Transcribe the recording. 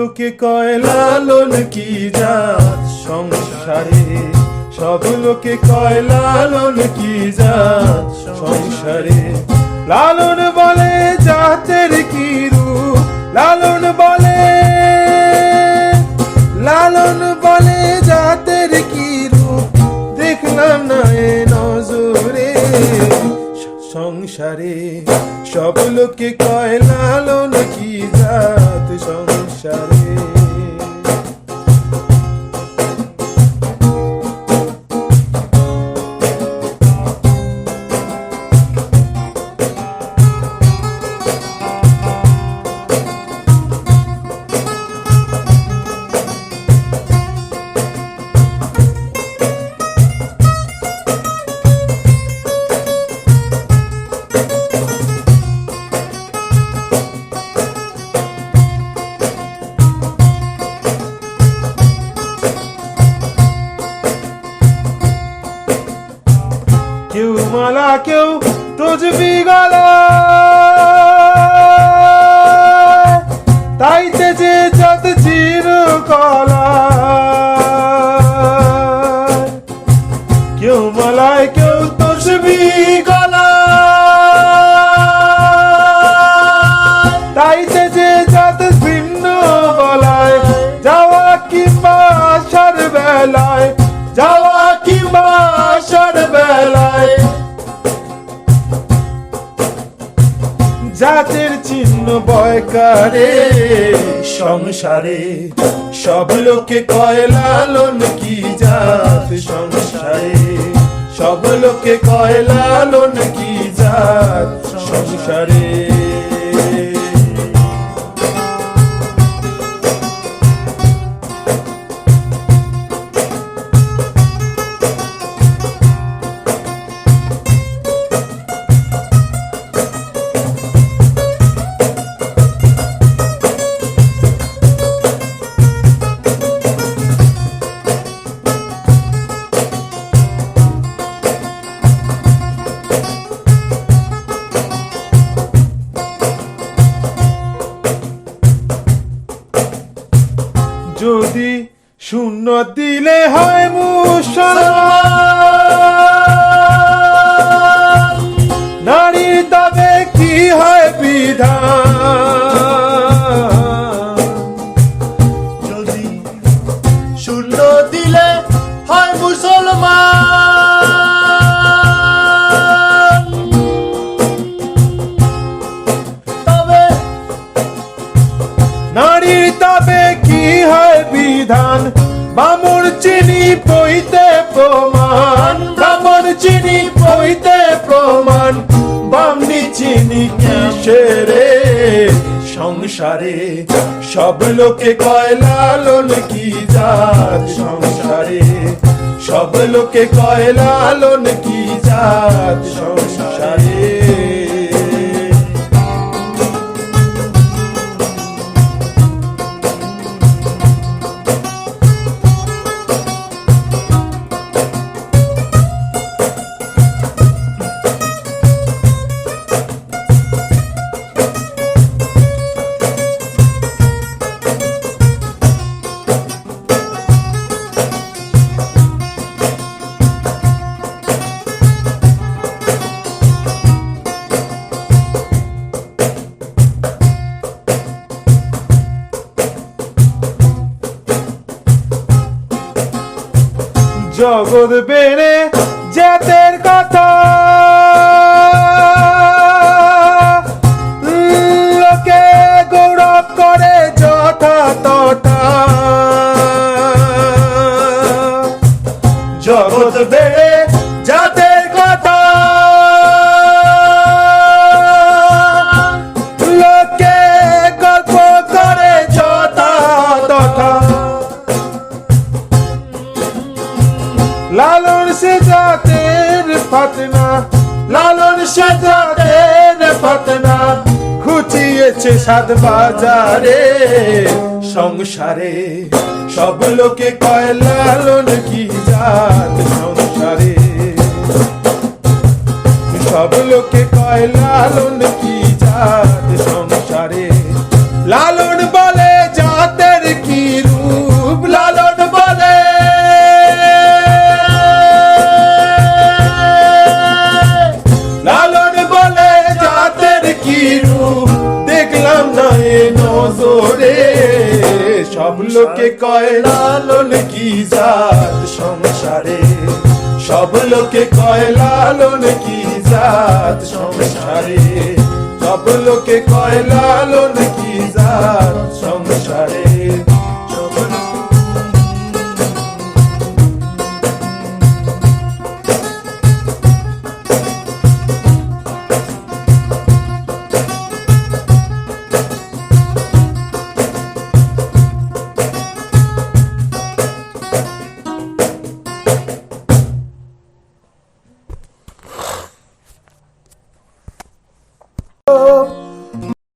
লোকে কয় লালন কি জাত সংসারে, সব লোকে কয় লালন কি জাত সংসারে। লালন বলে জাতের কি রূপ, লালন বলে জাতের কি রূপ, দেখলাম না এ নজরে সংসারে। সব লোকে কয় লালন কি জাত সংসারে। কেউ মালা কেউ তসবি গলা, তাইতে যে যত চিরকলা। কেউ মালায় কেউ তসবি গলা, তাইতে যে যত ভিন্ন বলায়। যাওয়া কিংবা আসার বেলায়, যাওয়া কিংবা আসার বেলায়, জাতের চিহ্ন বয়কারে সংসারে। সব লোকে কয় লালন কি জাত সংসারে, সব লোকে কয় লালন কি জাত সংসারে। যদি শূন্য দিলে হয় মুসলমান, নারীর তবে কি হয় বিধান। যদি শূন্য দিলে হয় মুসলমান, তবে নারীর তবে কি হয় বিধান। বামুর চিনি পইতে প্রমাণ, বামুর চিনি পইতে প্রমাণ। বামনি চিনি কিসেরে সংসারে। সব লোকে কয় লালন কি জাত সংসারে, সব লোকে কয় লালন কি জাত সংসারে। জগৎ বেড়ে জাতের কথা লোকে গৌরব করে যথা তথা। জগৎ বেড়ে জাতের কথা লোকে গল্প করে যথা তথা। লালন সে জাতের ফাতনা, লালন সে জাতের ফাতনা। খুঁচিয়েছে সাত বাজারে সংসারে। সব লোকে কয় লালন কি জাত সংসারে, সব লোকে কয় লালন কি জাত সংসারে। লালন বলে জাতের সব লোকে কয় লালন কি জাত সংসারে, সব লোকে কয় লালন কি জাত সংসারে, সব লোকে কয় লালন কি জাত সংসারে।